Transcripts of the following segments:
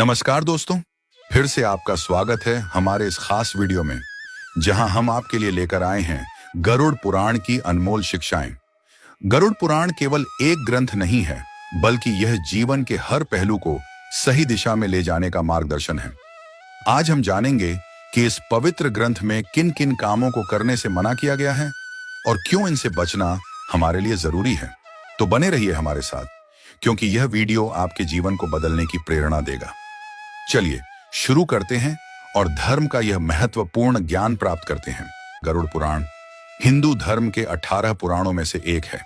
नमस्कार दोस्तों, फिर से आपका स्वागत है हमारे इस खास वीडियो में, जहां हम आपके लिए लेकर आए हैं गरुड़ पुराण की अनमोल शिक्षाएं। गरुड़ पुराण केवल एक ग्रंथ नहीं है, बल्कि यह जीवन के हर पहलू को सही दिशा में ले जाने का मार्गदर्शन है। आज हम जानेंगे कि इस पवित्र ग्रंथ में किन किन कामों को करने से मना किया गया है और क्यों इनसे बचना हमारे लिए जरूरी है। तो बने रहिए हमारे साथ, क्योंकि यह वीडियो आपके जीवन को बदलने की प्रेरणा देगा। चलिए शुरू करते हैं और धर्म का यह महत्वपूर्ण ज्ञान प्राप्त करते हैं। गरुड़ पुराण हिंदू धर्म के 18 पुराणों में से एक है,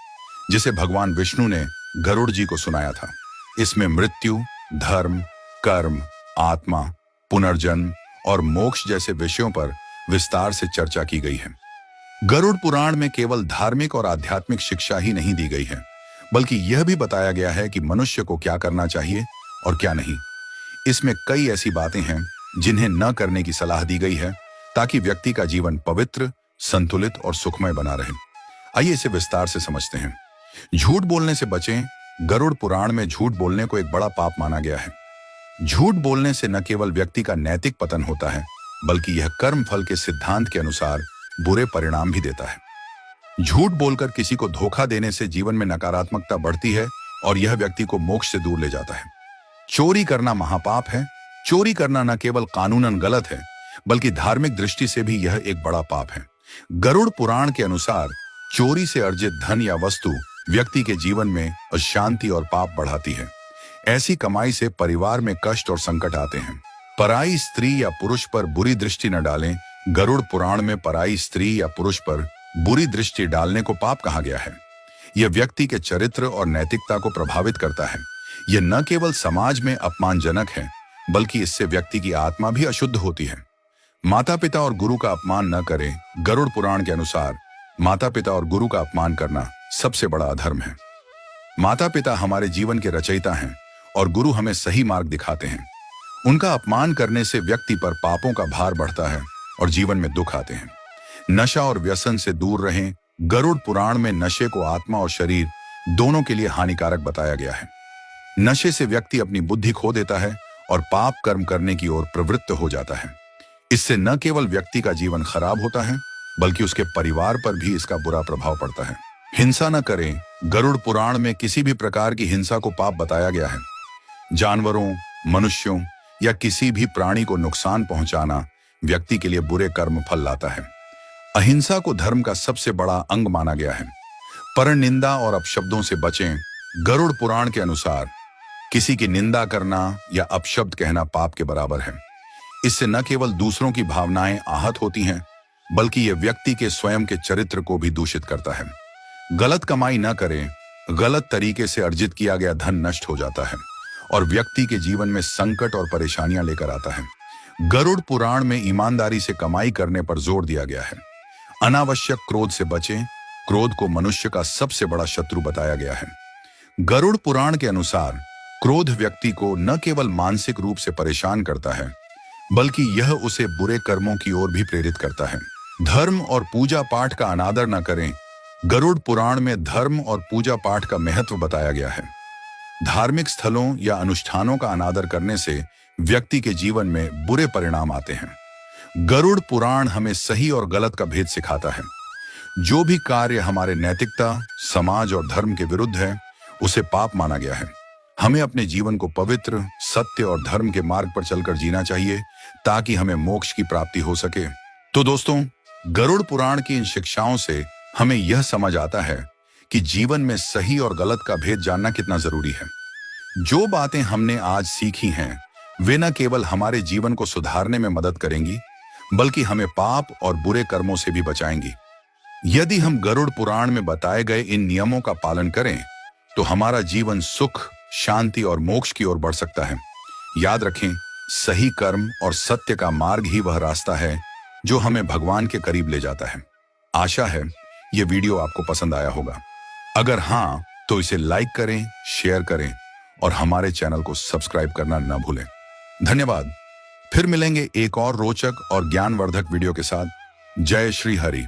जिसे भगवान विष्णु ने गरुड़ जी को सुनाया था। इसमें मृत्यु, धर्म, कर्म, आत्मा, पुनर्जन्म और मोक्ष जैसे विषयों पर विस्तार से चर्चा की गई है। गरुड़ पुराण में केवल धार्मिक और आध्यात्मिक शिक्षा ही नहीं दी गई है, बल्कि यह भी बताया गया है कि मनुष्य को क्या करना चाहिए और क्या नहीं। इसमें कई ऐसी बातें हैं जिन्हें न करने की सलाह दी गई है, ताकि व्यक्ति का जीवन पवित्र, संतुलित और सुखमय बना रहे। आइए इसे विस्तार से समझते हैं। झूठ बोलने से बचें। गरुड़ पुराण में झूठ बोलने को एक बड़ा पाप माना गया है। झूठ बोलने से न केवल व्यक्ति का नैतिक पतन होता है, बल्कि यह कर्म फल के सिद्धांत के अनुसार बुरे परिणाम भी देता है। झूठ बोलकर किसी को धोखा देने से जीवन में नकारात्मकता बढ़ती है और यह व्यक्ति को मोक्ष से दूर ले जाता है। चोरी करना महापाप है। चोरी करना न केवल कानूनन गलत है, बल्कि धार्मिक दृष्टि से भी यह एक बड़ा पाप है। गरुड़ पुराण के अनुसार चोरी से अर्जित धन या वस्तु व्यक्ति के जीवन में अशांति और पाप बढ़ाती है। ऐसी कमाई से परिवार में कष्ट और संकट आते हैं। पराई स्त्री या पुरुष पर बुरी दृष्टि न डालें। गरुड़ पुराण में पराई स्त्री या पुरुष पर बुरी दृष्टि डालने को पाप कहा गया है। यह व्यक्ति के चरित्र और नैतिकता को प्रभावित करता है। यह न केवल समाज में अपमानजनक है, बल्कि इससे व्यक्ति की आत्मा भी अशुद्ध होती है। माता पिता और गुरु का अपमान न करें। गरुड़ पुराण के अनुसार माता पिता और गुरु का अपमान करना सबसे बड़ा अधर्म है। माता पिता हमारे जीवन के रचयिता हैं और गुरु हमें सही मार्ग दिखाते हैं। उनका अपमान करने से व्यक्ति पर पापों का भार बढ़ता है और जीवन में दुख आते हैं। नशा और व्यसन से दूर रहें। गरुड़ पुराण में नशे को आत्मा और शरीर दोनों के लिए हानिकारक बताया गया है। नशे से व्यक्ति अपनी बुद्धि खो देता है और पाप कर्म करने की ओर प्रवृत्त हो जाता है। इससे न केवल व्यक्ति का जीवन खराब होता है, बल्कि उसके परिवार पर भी इसका बुरा प्रभाव पड़ता है। हिंसा न करें। गरुड़ पुराण में किसी भी प्रकार की हिंसा को पाप बताया गया है। जानवरों, मनुष्यों या किसी भी प्राणी को नुकसान पहुंचाना व्यक्ति के लिए बुरे कर्म फल लाता है। अहिंसा को धर्म का सबसे बड़ा अंग माना गया है। परनिंदा और अपशब्दों से बचें। गरुड़ पुराण के अनुसार किसी की निंदा करना या अपशब्द कहना पाप के बराबर है। इससे न केवल दूसरों की भावनाएं आहत होती हैं, बल्कि यह व्यक्ति के स्वयं के चरित्र को भी दूषित करता है। गलत कमाई न करें। गलत तरीके से अर्जित किया गया धन नष्ट हो जाता है और व्यक्ति के जीवन में संकट और परेशानियां लेकर आता है। गरुड़ पुराण में ईमानदारी से कमाई करने पर जोर दिया गया है। अनावश्यक क्रोध से बचें। क्रोध को मनुष्य का सबसे बड़ा शत्रु बताया गया है। गरुड़ पुराण के अनुसार क्रोध व्यक्ति को न केवल मानसिक रूप से परेशान करता है, बल्कि यह उसे बुरे कर्मों की ओर भी प्रेरित करता है। धर्म और पूजा पाठ का अनादर न करें। गरुड़ पुराण में धर्म और पूजा पाठ का महत्व बताया गया है। धार्मिक स्थलों या अनुष्ठानों का अनादर करने से व्यक्ति के जीवन में बुरे परिणाम आते हैं। गरुड़ पुराण हमें सही और गलत का भेद सिखाता है। जो भी कार्य हमारे नैतिकता, समाज और धर्म के विरुद्ध है, उसे पाप माना गया है। हमें अपने जीवन को पवित्र, सत्य और धर्म के मार्ग पर चलकर जीना चाहिए, ताकि हमें मोक्ष की प्राप्ति हो सके। तो दोस्तों, गरुड़ पुराण की इन शिक्षाओं से हमें यह समझ आता है कि जीवन में सही और गलत का भेद जानना कितना जरूरी है। जो बातें हमने आज सीखी हैं, वे न केवल हमारे जीवन को सुधारने में मदद करेंगी, बल्कि हमें पाप और बुरे कर्मों से भी बचाएंगी। यदि हम गरुड़ पुराण में बताए गए इन नियमों का पालन करें, तो हमारा जीवन सुख, शांति और मोक्ष की ओर बढ़ सकता है। याद रखें, सही कर्म और सत्य का मार्ग ही वह रास्ता है जो हमें भगवान के करीब ले जाता है। आशा है यह वीडियो आपको पसंद आया होगा। अगर हाँ, तो इसे लाइक करें, शेयर करें और हमारे चैनल को सब्सक्राइब करना न भूलें। धन्यवाद। फिर मिलेंगे एक और रोचक और ज्ञानवर्धक वीडियो के साथ। जय श्री हरि।